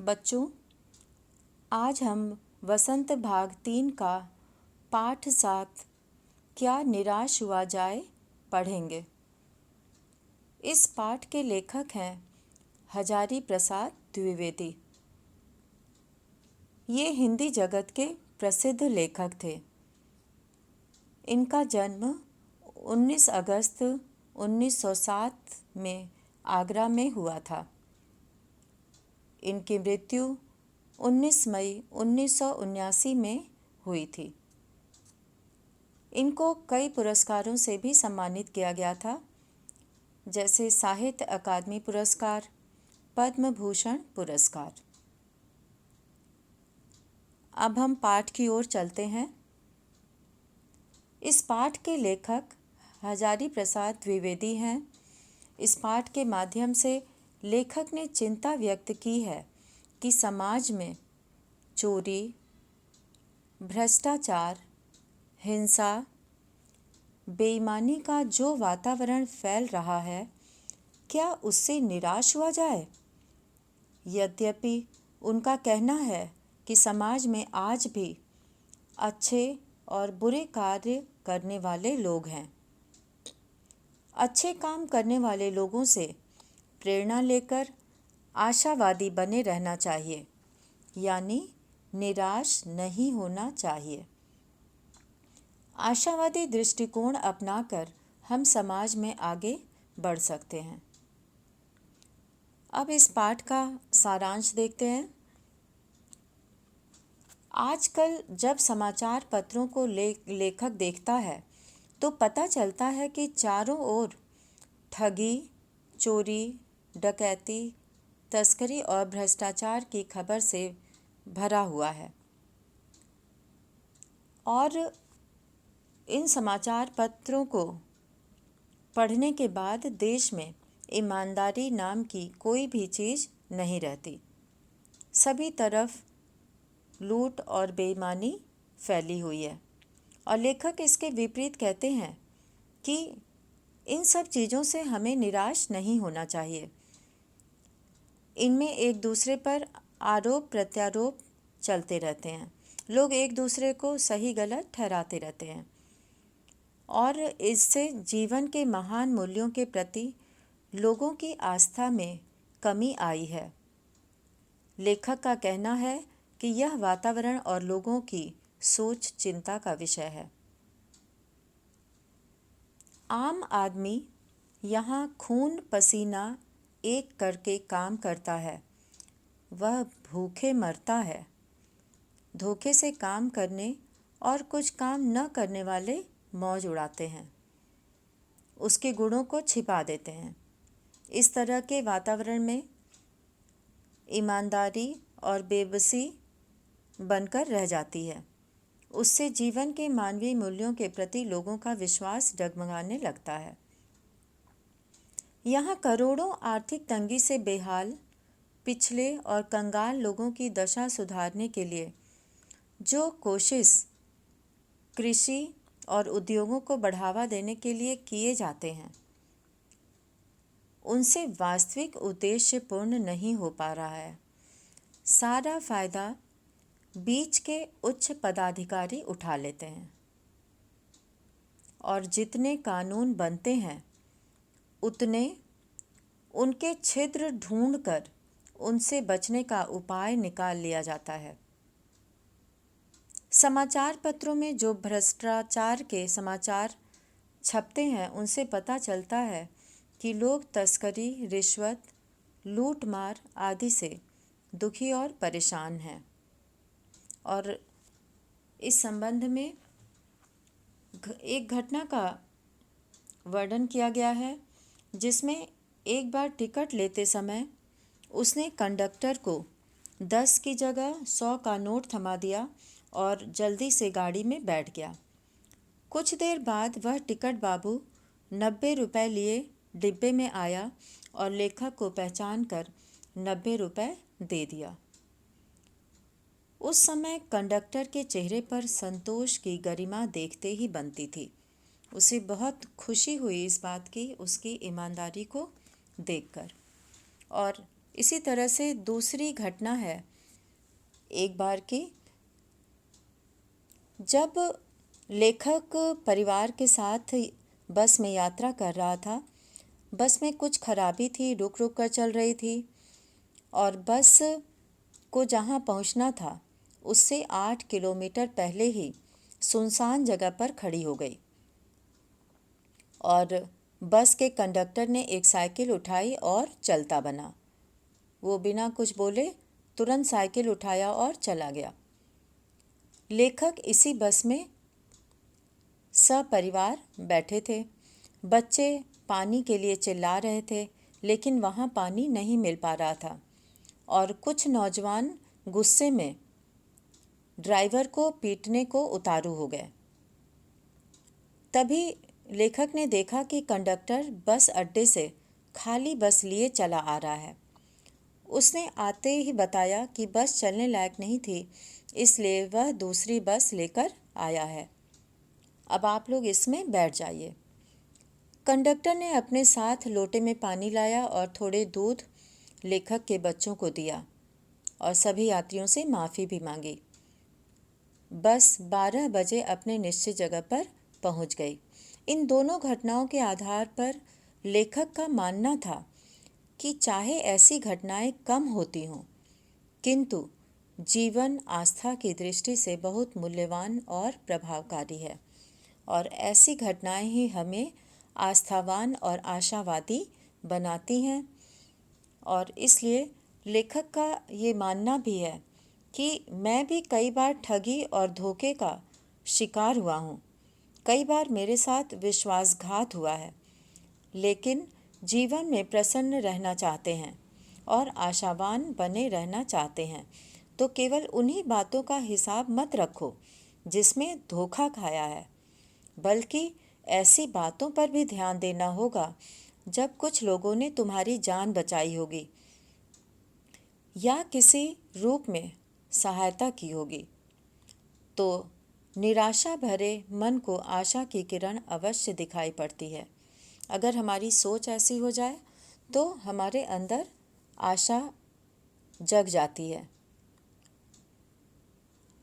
बच्चों, आज हम वसंत भाग 3 का पाठ 7 क्या निराश हुआ जाए पढ़ेंगे। इस पाठ के लेखक हैं हजारी प्रसाद द्विवेदी। ये हिंदी जगत के प्रसिद्ध लेखक थे। इनका जन्म 19 अगस्त 1907 में आगरा में हुआ था। इनकी मृत्यु 19 मई 1979 में हुई थी। इनको कई पुरस्कारों से भी सम्मानित किया गया था, जैसे साहित्य अकादमी पुरस्कार, पद्म भूषण पुरस्कार। अब हम पाठ की ओर चलते हैं। इस पाठ के लेखक हजारी प्रसाद द्विवेदी हैं। इस पाठ के माध्यम से लेखक ने चिंता व्यक्त की है कि समाज में चोरी, भ्रष्टाचार, हिंसा, बेईमानी का जो वातावरण फैल रहा है, क्या उससे निराश हुआ जाए? यद्यपि उनका कहना है कि समाज में आज भी अच्छे और बुरे कार्य करने वाले लोग हैं। अच्छे काम करने वाले लोगों से प्रेरणा लेकर आशावादी बने रहना चाहिए, यानी निराश नहीं होना चाहिए। आशावादी दृष्टिकोण अपनाकर हम समाज में आगे बढ़ सकते हैं। अब इस पाठ का सारांश देखते हैं। आजकल जब समाचार पत्रों को लेखक देखता है तो पता चलता है कि चारों ओर ठगी, चोरी, डकैती, तस्करी और भ्रष्टाचार की खबर से भरा हुआ है। और इन समाचार पत्रों को पढ़ने के बाद देश में ईमानदारी नाम की कोई भी चीज़ नहीं रहती। सभी तरफ लूट और बेईमानी फैली हुई है। और लेखक इसके विपरीत कहते हैं कि इन सब चीज़ों से हमें निराश नहीं होना चाहिए। इनमें एक दूसरे पर आरोप प्रत्यारोप चलते रहते हैं। लोग एक दूसरे को सही गलत ठहराते रहते हैं और इससे जीवन के महान मूल्यों के प्रति लोगों की आस्था में कमी आई है। लेखक का कहना है कि यह वातावरण और लोगों की सोच चिंता का विषय है। आम आदमी यहाँ खून पसीना एक करके काम करता है, वह भूखे मरता है। धोखे से काम करने और कुछ काम न करने वाले मौज उड़ाते हैं, उसके गुणों को छिपा देते हैं। इस तरह के वातावरण में ईमानदारी और बेबसी बनकर रह जाती है। उससे जीवन के मानवीय मूल्यों के प्रति लोगों का विश्वास डगमगाने लगता है। यहाँ करोड़ों आर्थिक तंगी से बेहाल, पिछले और कंगाल लोगों की दशा सुधारने के लिए जो कोशिश कृषि और उद्योगों को बढ़ावा देने के लिए किए जाते हैं, उनसे वास्तविक उद्देश्य पूर्ण नहीं हो पा रहा है। सारा फायदा बीच के उच्च पदाधिकारी उठा लेते हैं और जितने कानून बनते हैं उतने उनके छिद्र ढूंढकर उनसे बचने का उपाय निकाल लिया जाता है। समाचार पत्रों में जो भ्रष्टाचार के समाचार छपते हैं उनसे पता चलता है कि लोग तस्करी, रिश्वत, लूट मार आदि से दुखी और परेशान हैं। और इस संबंध में एक घटना का वर्णन किया गया है, जिसमें एक बार टिकट लेते समय उसने कंडक्टर को 10 की जगह 100 का नोट थमा दिया और जल्दी से गाड़ी में बैठ गया। कुछ देर बाद वह टिकट बाबू 90 रुपये लिए डिब्बे में आया और लेखक को पहचान कर 90 रुपये दे दिया। उस समय कंडक्टर के चेहरे पर संतोष की गरिमा देखते ही बनती थी। उसे बहुत खुशी हुई इस बात की, उसकी ईमानदारी को देखकर। और इसी तरह से दूसरी घटना है एक बार की, जब लेखक परिवार के साथ बस में यात्रा कर रहा था। बस में कुछ खराबी थी, रुक रुक कर चल रही थी और बस को जहाँ पहुँचना था उससे 8 किलोमीटर पहले ही सुनसान जगह पर खड़ी हो गई और बस के कंडक्टर ने एक साइकिल उठाई और चलता बना। वो बिना कुछ बोले तुरंत साइकिल उठाया और चला गया। लेखक इसी बस में सपरिवार बैठे थे। बच्चे पानी के लिए चिल्ला रहे थे, लेकिन वहाँ पानी नहीं मिल पा रहा था और कुछ नौजवान गुस्से में ड्राइवर को पीटने को उतारू हो गए। तभी लेखक ने देखा कि कंडक्टर बस अड्डे से खाली बस लिए चला आ रहा है। उसने आते ही बताया कि बस चलने लायक नहीं थी, इसलिए वह दूसरी बस लेकर आया है। अब आप लोग इसमें बैठ जाइए। कंडक्टर ने अपने साथ लोटे में पानी लाया और थोड़े दूध लेखक के बच्चों को दिया और सभी यात्रियों से माफ़ी भी मांगी। बस 12 बजे अपने निश्चित जगह पर पहुंच गई। इन दोनों घटनाओं के आधार पर लेखक का मानना था कि चाहे ऐसी घटनाएं कम होती हों, किंतु जीवन आस्था की दृष्टि से बहुत मूल्यवान और प्रभावकारी है और ऐसी घटनाएं ही हमें आस्थावान और आशावादी बनाती हैं। और इसलिए लेखक का ये मानना भी है कि मैं भी कई बार ठगी और धोखे का शिकार हुआ हूँ। कई बार मेरे साथ विश्वासघात हुआ है, लेकिन जीवन में प्रसन्न रहना चाहते हैं और आशावान बने रहना चाहते हैं तो केवल उन्हीं बातों का हिसाब मत रखो जिसमें धोखा खाया है, बल्कि ऐसी बातों पर भी ध्यान देना होगा जब कुछ लोगों ने तुम्हारी जान बचाई होगी या किसी रूप में सहायता की होगी। तो निराशा भरे मन को आशा की किरण अवश्य दिखाई पड़ती है। अगर हमारी सोच ऐसी हो जाए तो हमारे अंदर आशा जग जाती है।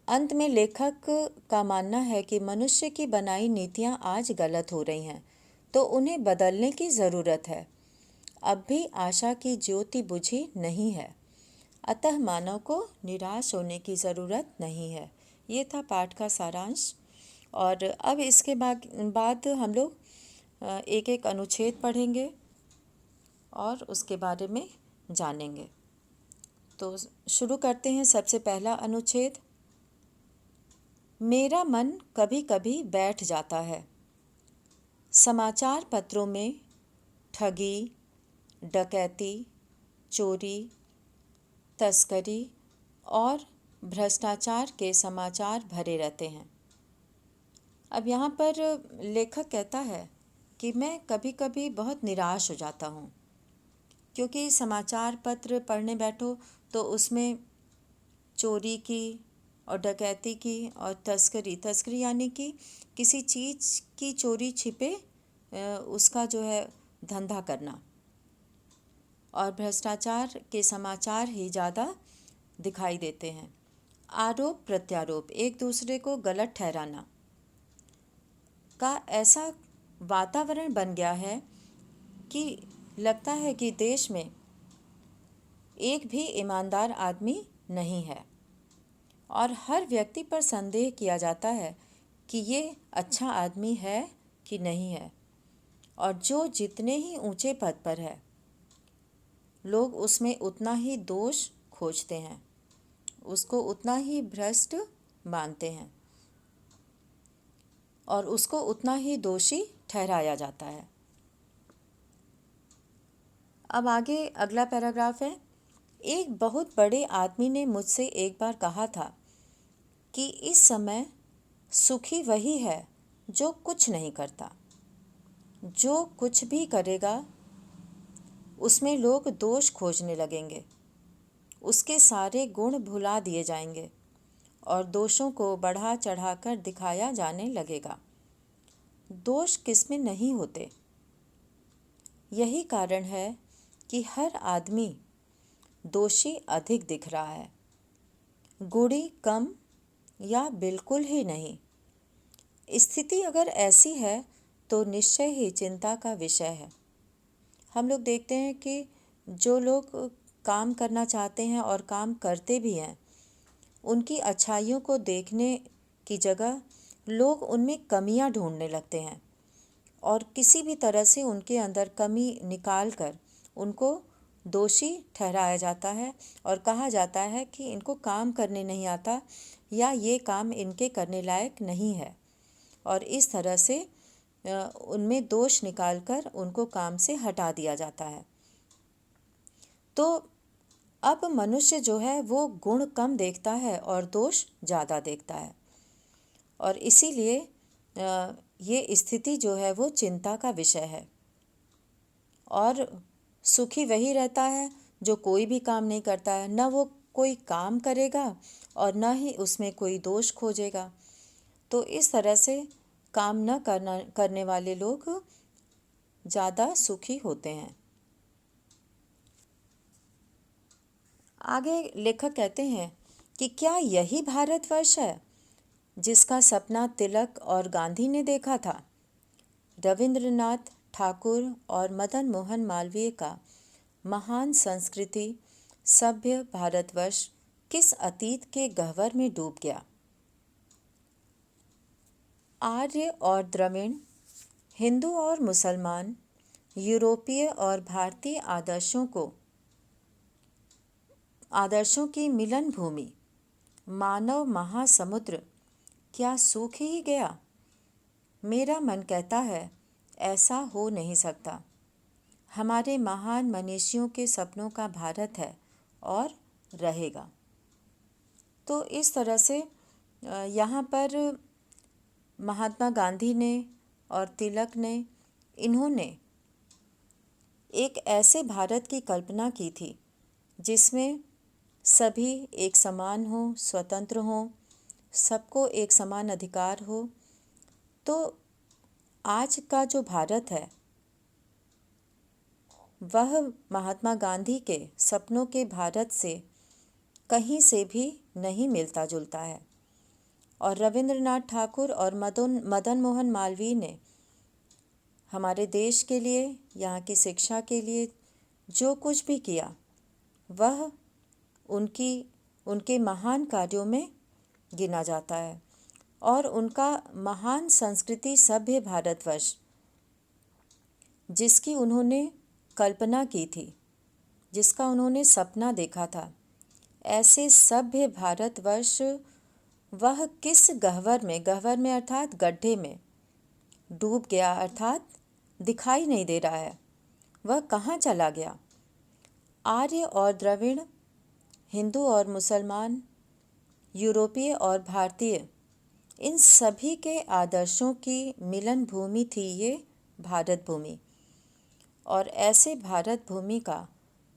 अंत में लेखक का मानना है कि मनुष्य की बनाई नीतियां आज गलत हो रही हैं, तो उन्हें बदलने की ज़रूरत है। अब भी आशा की ज्योति बुझी नहीं है, अतः मानव को निराश होने की ज़रूरत नहीं है। ये था पाठ का सारांश। और अब इसके बाद हम लोग एक एक अनुच्छेद पढ़ेंगे और उसके बारे में जानेंगे। तो शुरू करते हैं। सबसे पहला अनुच्छेद, मेरा मन कभी कभी बैठ जाता है। समाचार पत्रों में ठगी, डकैती, चोरी, तस्करी और भ्रष्टाचार के समाचार भरे रहते हैं। अब यहाँ पर लेखक कहता है कि मैं कभी कभी बहुत निराश हो जाता हूँ, क्योंकि समाचार पत्र पढ़ने बैठो तो उसमें चोरी की और डकैती की और तस्करी यानी कि किसी चीज़ की चोरी छिपे उसका जो है धंधा करना, और भ्रष्टाचार के समाचार ही ज़्यादा दिखाई देते हैं। आरोप प्रत्यारोप, एक दूसरे को गलत ठहराना का ऐसा वातावरण बन गया है कि लगता है कि देश में एक भी ईमानदार आदमी नहीं है और हर व्यक्ति पर संदेह किया जाता है कि ये अच्छा आदमी है कि नहीं है, और जो जितने ही ऊंचे पद पर है लोग उसमें उतना ही दोष खोजते हैं, उसको उतना ही भ्रष्ट मानते हैं और उसको उतना ही दोषी ठहराया जाता है। अब आगे अगला पैराग्राफ है। एक बहुत बड़े आदमी ने मुझसे एक बार कहा था कि इस समय सुखी वही है जो कुछ नहीं करता। जो कुछ भी करेगा उसमें लोग दोष खोजने लगेंगे, उसके सारे गुण भुला दिए जाएंगे और दोषों को बढ़ा चढ़ाकर दिखाया जाने लगेगा। दोष किसमें नहीं होते। यही कारण है कि हर आदमी दोषी अधिक दिख रहा है, गुणी कम या बिल्कुल ही नहीं। स्थिति अगर ऐसी है तो निश्चय ही चिंता का विषय है। हम लोग देखते हैं कि जो लोग काम करना चाहते हैं और काम करते भी हैं, उनकी अच्छाइयों को देखने की जगह लोग उनमें कमियां ढूंढने लगते हैं और किसी भी तरह से उनके अंदर कमी निकाल कर उनको दोषी ठहराया जाता है और कहा जाता है कि इनको काम करने नहीं आता या ये काम इनके करने लायक नहीं है, और इस तरह से उनमें दोष निकालकर उनको काम से हटा दिया जाता है। तो अब मनुष्य जो है वो गुण कम देखता है और दोष ज़्यादा देखता है, और इसीलिए ये स्थिति जो है वो चिंता का विषय है। और सुखी वही रहता है जो कोई भी काम नहीं करता है, न वो कोई काम करेगा और न ही उसमें कोई दोष खोजेगा। तो इस तरह से काम न करने वाले लोग ज़्यादा सुखी होते हैं। आगे लेखक कहते हैं कि क्या यही भारतवर्ष है जिसका सपना तिलक और गांधी ने देखा था? रविंद्रनाथ ठाकुर और मदन मोहन मालवीय का महान संस्कृति सभ्य भारतवर्ष किस अतीत के गह्वर में डूब गया? आर्य और द्रविड़, हिंदू और मुसलमान, यूरोपीय और भारतीय आदर्शों की मिलन भूमि, मानव महासमुद्र क्या सूख ही गया? मेरा मन कहता है ऐसा हो नहीं सकता। हमारे महान मनीषियों के सपनों का भारत है और रहेगा। तो इस तरह से यहाँ पर महात्मा गांधी ने और तिलक ने, इन्होंने एक ऐसे भारत की कल्पना की थी जिसमें सभी एक समान हो, स्वतंत्र हो, सबको एक समान अधिकार हो। तो आज का जो भारत है वह महात्मा गांधी के सपनों के भारत से कहीं से भी नहीं मिलता जुलता है। और रविंद्रनाथ ठाकुर और मदन मोहन मालवीय ने हमारे देश के लिए, यहाँ की शिक्षा के लिए जो कुछ भी किया वह उनके महान कार्यों में गिना जाता है। और उनका महान संस्कृति सभ्य भारतवर्ष जिसकी उन्होंने कल्पना की थी, जिसका उन्होंने सपना देखा था, ऐसे सभ्य भारतवर्ष वह किस गह्वर में अर्थात गड्ढे में डूब गया, अर्थात दिखाई नहीं दे रहा है। वह कहाँ चला गया? आर्य और द्रविड़, हिंदू और मुसलमान, यूरोपीय और भारतीय, इन सभी के आदर्शों की मिलन भूमि थी ये भारत भूमि। और ऐसे भारत भूमि का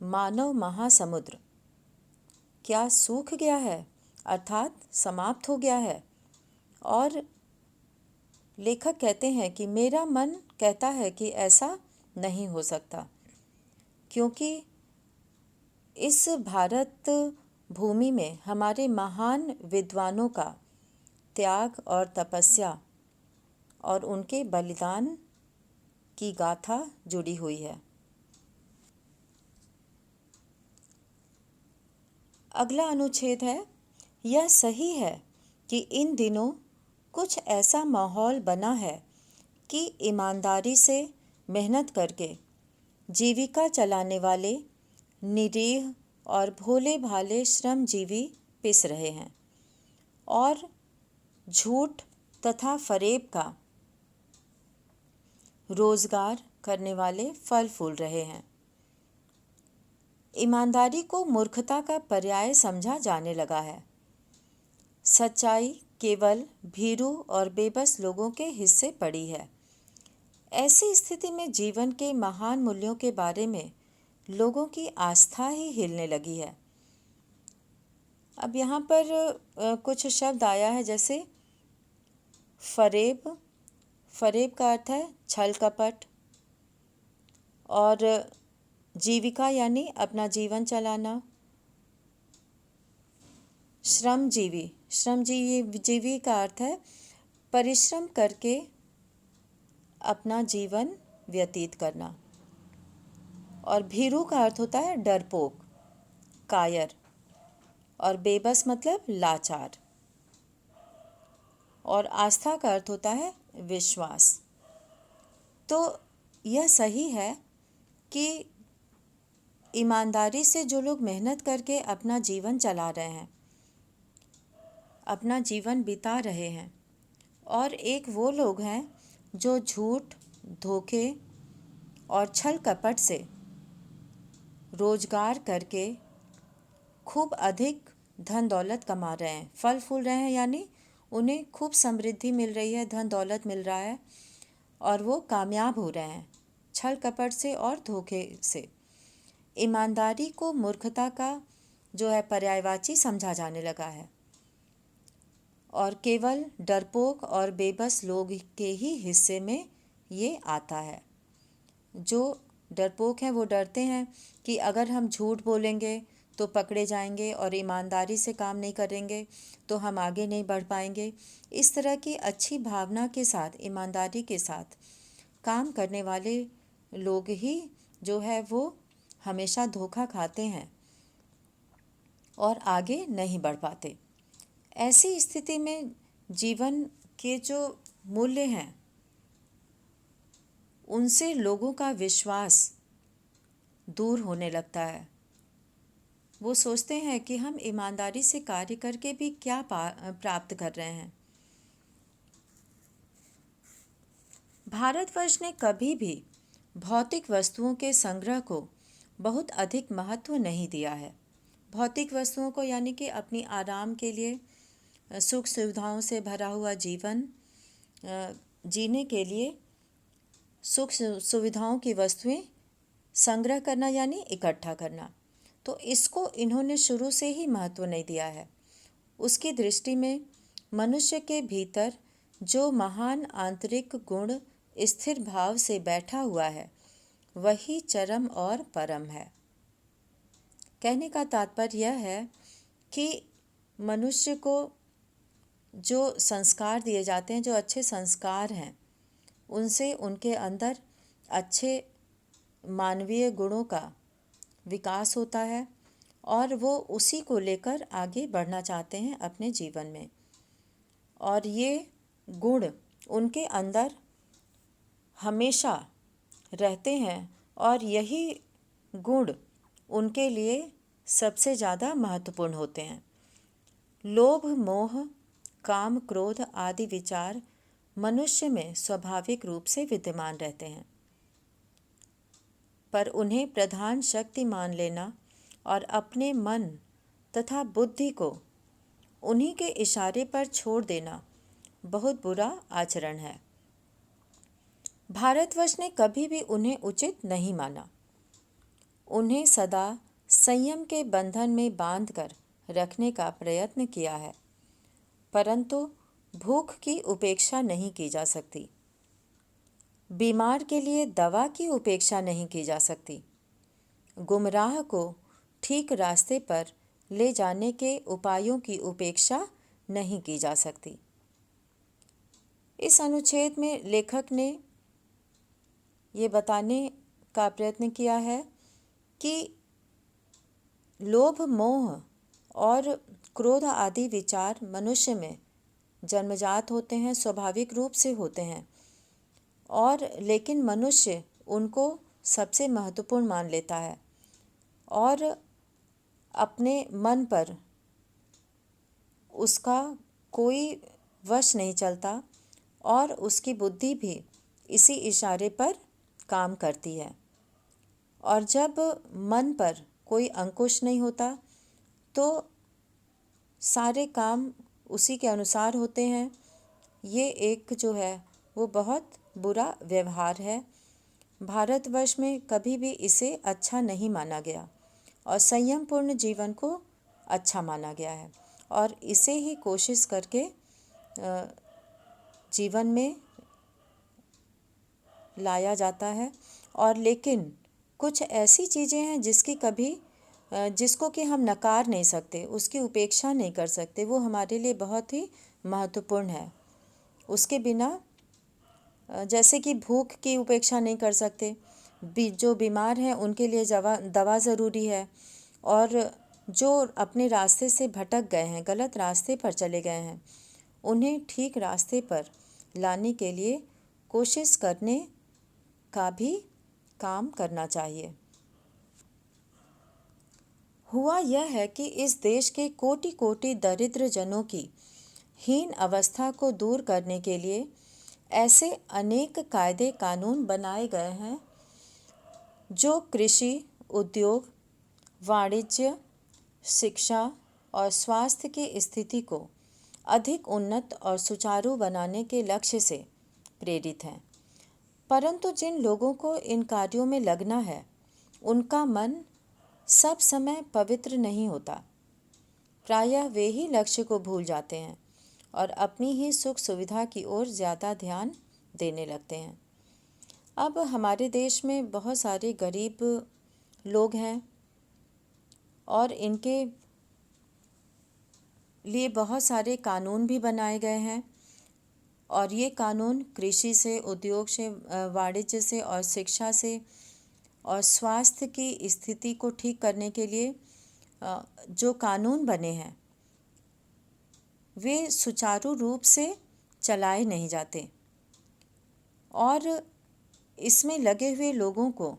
मानव महासमुद्र क्या सूख गया है, अर्थात समाप्त हो गया है? और लेखक कहते हैं कि मेरा मन कहता है कि ऐसा नहीं हो सकता, क्योंकि इस भारत भूमि में हमारे महान विद्वानों का त्याग और तपस्या और उनके बलिदान की गाथा जुड़ी हुई है। अगला अनुच्छेद है, यह सही है कि इन दिनों कुछ ऐसा माहौल बना है कि ईमानदारी से मेहनत करके जीविका चलाने वाले निरीह और भोले भाले श्रमजीवी पिस रहे हैं और झूठ तथा फरेब का रोजगार करने वाले फल फूल रहे हैं। ईमानदारी को मूर्खता का पर्याय समझा जाने लगा है। सच्चाई केवल भीरू और बेबस लोगों के हिस्से पड़ी है। ऐसी स्थिति में जीवन के महान मूल्यों के बारे में लोगों की आस्था ही हिलने लगी है। अब यहाँ पर कुछ शब्द आया है, जैसे फरेब। फरेब का अर्थ है छल कपट, और जीविका यानी अपना जीवन चलाना, श्रमजीवी। श्रमजीवी का अर्थ है परिश्रम करके अपना जीवन व्यतीत करना। और भीरू का अर्थ होता है डरपोक, कायर। और बेबस मतलब लाचार। और आस्था का अर्थ होता है विश्वास। तो यह सही है कि ईमानदारी से जो लोग मेहनत करके अपना जीवन चला रहे हैं, अपना जीवन बिता रहे हैं, और एक वो लोग हैं जो झूठ, धोखे और छल कपट से रोजगार करके खूब अधिक धन दौलत कमा रहे हैं, फल फूल रहे हैं, यानी उन्हें खूब समृद्धि मिल रही है, धन दौलत मिल रहा है और वो कामयाब हो रहे हैं छल कपट से और धोखे से। ईमानदारी को मूर्खता का जो है पर्यायवाची समझा जाने लगा है और केवल डरपोक और बेबस लोग के ही हिस्से में ये आता है। जो डरपोक हैं वो डरते हैं कि अगर हम झूठ बोलेंगे तो पकड़े जाएंगे और ईमानदारी से काम नहीं करेंगे तो हम आगे नहीं बढ़ पाएंगे। इस तरह की अच्छी भावना के साथ, ईमानदारी के साथ काम करने वाले लोग ही जो है वो हमेशा धोखा खाते हैं और आगे नहीं बढ़ पाते। ऐसी स्थिति में जीवन के जो मूल्य हैं उनसे लोगों का विश्वास दूर होने लगता है। वो सोचते हैं कि हम ईमानदारी से कार्य करके भी क्या प्राप्त कर रहे हैं। भारतवर्ष ने कभी भी भौतिक वस्तुओं के संग्रह को बहुत अधिक महत्व नहीं दिया है। भौतिक वस्तुओं को यानी कि अपनी आराम के लिए, सुख सुविधाओं से भरा हुआ जीवन जीने के लिए सुख सुविधाओं की वस्तुएं संग्रह करना यानी इकट्ठा करना, तो इसको इन्होंने शुरू से ही महत्व नहीं दिया है। उसकी दृष्टि में मनुष्य के भीतर जो महान आंतरिक गुण स्थिर भाव से बैठा हुआ है वही चरम और परम है। कहने का तात्पर्य यह है कि मनुष्य को जो संस्कार दिए जाते हैं, जो अच्छे संस्कार हैं, उनसे उनके अंदर अच्छे मानवीय गुणों का विकास होता है और वो उसी को लेकर आगे बढ़ना चाहते हैं अपने जीवन में। और ये गुण उनके अंदर हमेशा रहते हैं और यही गुण उनके लिए सबसे ज़्यादा महत्वपूर्ण होते हैं। लोभ, मोह, काम, क्रोध आदि विचार मनुष्य में स्वाभाविक रूप से विद्यमान रहते हैं, पर उन्हें प्रधान शक्ति मान लेना और अपने मन तथा बुद्धि को उन्हीं के इशारे पर छोड़ देना बहुत बुरा आचरण है। भारतवर्ष ने कभी भी उन्हें उचित नहीं माना। उन्हें सदा संयम के बंधन में बांधकर रखने का प्रयत्न किया है, परंतु भूख की उपेक्षा नहीं की जा सकती, बीमार के लिए दवा की उपेक्षा नहीं की जा सकती, गुमराह को ठीक रास्ते पर ले जाने के उपायों की उपेक्षा नहीं की जा सकती। इस अनुच्छेद में लेखक ने ये बताने का प्रयत्न किया है कि लोभ, मोह और क्रोध आदि विचार मनुष्य में जन्मजात होते हैं, स्वाभाविक रूप से होते हैं, और लेकिन मनुष्य उनको सबसे महत्वपूर्ण मान लेता है और अपने मन पर उसका कोई वश नहीं चलता और उसकी बुद्धि भी इसी इशारे पर काम करती है। और जब मन पर कोई अंकुश नहीं होता तो सारे काम उसी के अनुसार होते हैं। ये एक जो है वो बहुत बुरा व्यवहार है। भारतवर्ष में कभी भी इसे अच्छा नहीं माना गया और संयमपूर्ण जीवन को अच्छा माना गया है और इसे ही कोशिश करके जीवन में लाया जाता है। और लेकिन कुछ ऐसी चीज़ें हैं जिसकी कभी जिसको कि हम नकार नहीं सकते, उसकी उपेक्षा नहीं कर सकते, वो हमारे लिए बहुत ही महत्वपूर्ण है। उसके बिना जैसे कि भूख की उपेक्षा नहीं कर सकते, जो बीमार हैं उनके लिए दवा ज़रूरी है, और जो अपने रास्ते से भटक गए हैं, गलत रास्ते पर चले गए हैं, उन्हें ठीक रास्ते पर लाने के लिए कोशिश करने का भी काम करना चाहिए। हुआ यह है कि इस देश के कोटि कोटि दरिद्र जनों की हीन अवस्था को दूर करने के लिए ऐसे अनेक कायदे कानून बनाए गए हैं जो कृषि, उद्योग, वाणिज्य, शिक्षा और स्वास्थ्य की स्थिति को अधिक उन्नत और सुचारू बनाने के लक्ष्य से प्रेरित हैं। परंतु जिन लोगों को इन कार्यों में लगना है, उनका मन सब समय पवित्र नहीं होता। प्रायः वे ही लक्ष्य को भूल जाते हैं और अपनी ही सुख सुविधा की ओर ज़्यादा ध्यान देने लगते हैं। अब हमारे देश में बहुत सारे गरीब लोग हैं और इनके लिए बहुत सारे कानून भी बनाए गए हैं, और ये कानून कृषि से, उद्योग से, वाणिज्य से और शिक्षा से और स्वास्थ्य की स्थिति को ठीक करने के लिए जो कानून बने हैं वे सुचारू रूप से चलाए नहीं जाते, और इसमें लगे हुए लोगों को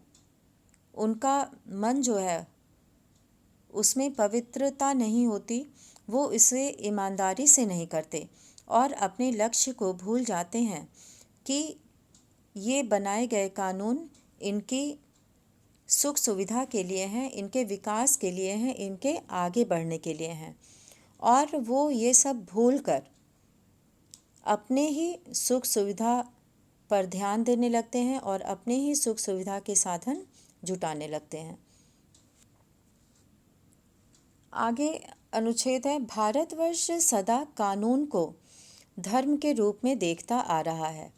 उनका मन जो है उसमें पवित्रता नहीं होती, वो इसे ईमानदारी से नहीं करते और अपने लक्ष्य को भूल जाते हैं कि ये बनाए गए कानून इनकी सुख सुविधा के लिए हैं, इनके विकास के लिए हैं, इनके आगे बढ़ने के लिए हैं, और वो ये सब भूलकर अपने ही सुख सुविधा पर ध्यान देने लगते हैं और अपने ही सुख सुविधा के साधन जुटाने लगते हैं। आगे अनुच्छेद है, भारतवर्ष सदा कानून को धर्म के रूप में देखता आ रहा है।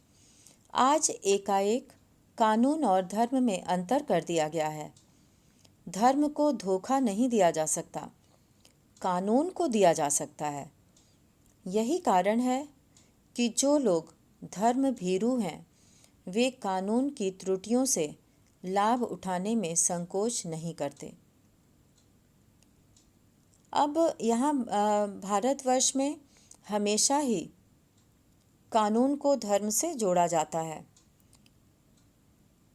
आज एकाएक कानून और धर्म में अंतर कर दिया गया है। धर्म को धोखा नहीं दिया जा सकता, कानून को दिया जा सकता है। यही कारण है कि जो लोग धर्म भीरू हैं वे कानून की त्रुटियों से लाभ उठाने में संकोच नहीं करते। अब यहाँ भारतवर्ष में हमेशा ही कानून को धर्म से जोड़ा जाता है,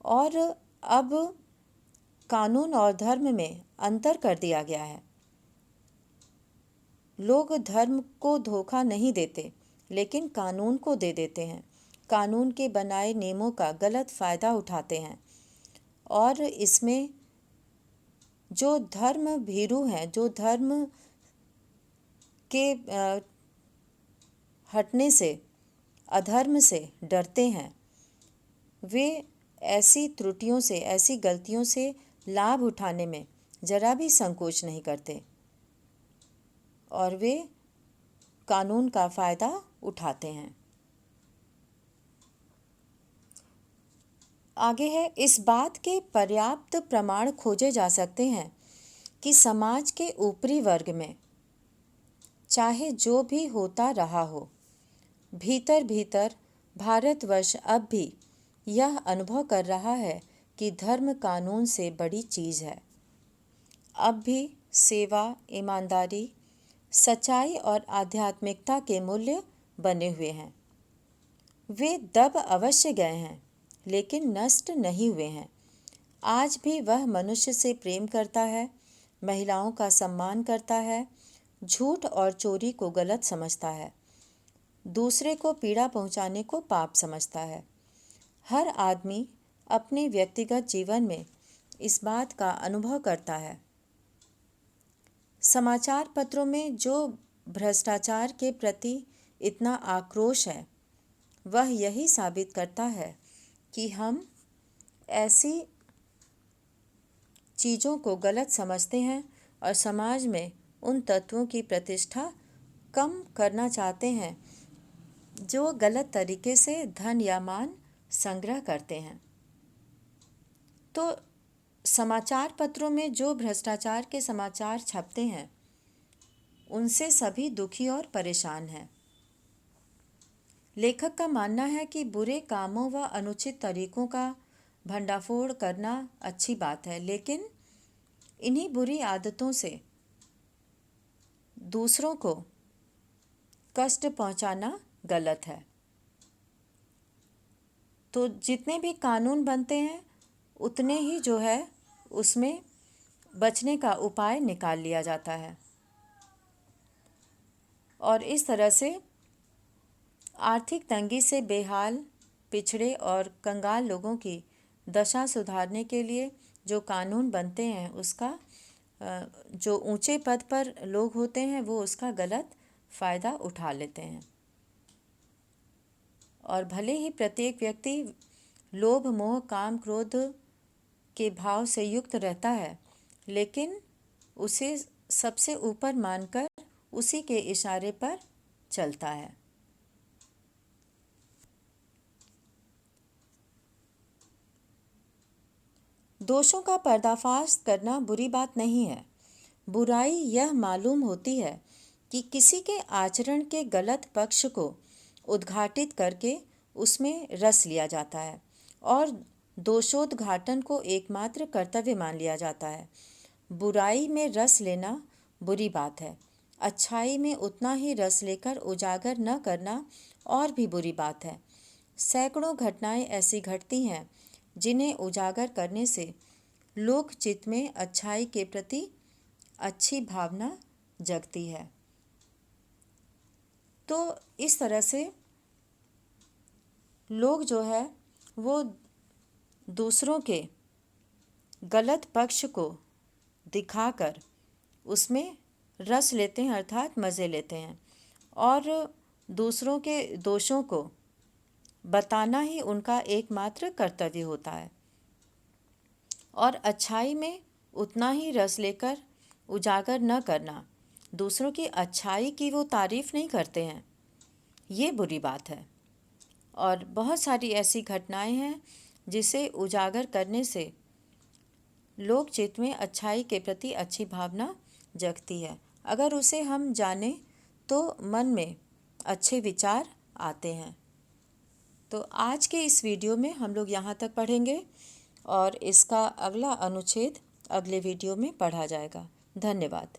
और अब कानून और धर्म में अंतर कर दिया गया है। लोग धर्म को धोखा नहीं देते, लेकिन कानून को दे देते हैं। कानून के बनाए नियमों का गलत फ़ायदा उठाते हैं, और इसमें जो धर्म भीरू हैं, जो धर्म के हटने से, अधर्म से डरते हैं, वे ऐसी त्रुटियों से, ऐसी गलतियों से लाभ उठाने में जरा भी संकोच नहीं करते, और वे कानून का फ़ायदा उठाते हैं। आगे है, इस बात के पर्याप्त प्रमाण खोजे जा सकते हैं कि समाज के ऊपरी वर्ग में चाहे जो भी होता रहा हो, भीतर भीतर भारतवर्ष अब भी यह अनुभव कर रहा है कि धर्म कानून से बड़ी चीज़ है। अब भी सेवा, ईमानदारी, सच्चाई और आध्यात्मिकता के मूल्य बने हुए हैं। वे दब अवश्य गए हैं, लेकिन नष्ट नहीं हुए हैं। आज भी वह मनुष्य से प्रेम करता है, महिलाओं का सम्मान करता है, झूठ और चोरी को गलत समझता है, दूसरे को पीड़ा पहुंचाने को पाप समझता है। हर आदमी अपने व्यक्तिगत जीवन में इस बात का अनुभव करता है। समाचार पत्रों में जो भ्रष्टाचार के प्रति इतना आक्रोश है, वह यही साबित करता है कि हम ऐसी चीज़ों को गलत समझते हैं और समाज में उन तत्वों की प्रतिष्ठा कम करना चाहते हैं जो गलत तरीके से धन या मान संग्रह करते हैं। तो समाचार पत्रों में जो भ्रष्टाचार के समाचार छपते हैं उनसे सभी दुखी और परेशान हैं। लेखक का मानना है कि बुरे कामों व अनुचित तरीकों का भंडाफोड़ करना अच्छी बात है, लेकिन इन्हीं बुरी आदतों से दूसरों को कष्ट पहुंचाना गलत है। तो जितने भी कानून बनते हैं उतने ही जो है उसमें बचने का उपाय निकाल लिया जाता है, और इस तरह से आर्थिक तंगी से बेहाल, पिछड़े और कंगाल लोगों की दशा सुधारने के लिए जो कानून बनते हैं उसका जो ऊंचे पद पर लोग होते हैं वो उसका गलत फ़ायदा उठा लेते हैं। और भले ही प्रत्येक व्यक्ति लोभ, मोह, काम, क्रोध के भाव से युक्त रहता है, लेकिन उसे सबसे ऊपर मानकर उसी के इशारे पर चलता है। दोषों का पर्दाफाश करना बुरी बात नहीं है। बुराई यह मालूम होती है कि किसी के आचरण के गलत पक्ष को उद्घाटित करके उसमें रस लिया जाता है और दोषोद्घाटन को एकमात्र कर्तव्य मान लिया जाता है। बुराई में रस लेना बुरी बात है। अच्छाई में उतना ही रस लेकर उजागर न करना और भी बुरी बात है। सैकड़ों घटनाएं ऐसी घटती हैं जिन्हें उजागर करने से लोक चित्त में अच्छाई के प्रति अच्छी भावना जगती है। तो इस तरह से लोग जो है वो दूसरों के गलत पक्ष को दिखाकर उसमें रस लेते हैं, अर्थात मज़े लेते हैं, और दूसरों के दोषों को बताना ही उनका एकमात्र कर्तव्य होता है। और अच्छाई में उतना ही रस लेकर उजागर न करना, दूसरों की अच्छाई की वो तारीफ़ नहीं करते हैं, ये बुरी बात है। और बहुत सारी ऐसी घटनाएं हैं जिसे उजागर करने से लोक चित्त में अच्छाई के प्रति अच्छी भावना जगती है। अगर उसे हम जानें तो मन में अच्छे विचार आते हैं। तो आज के इस वीडियो में हम लोग यहाँ तक पढ़ेंगे और इसका अगला अनुच्छेद अगले वीडियो में पढ़ा जाएगा। धन्यवाद।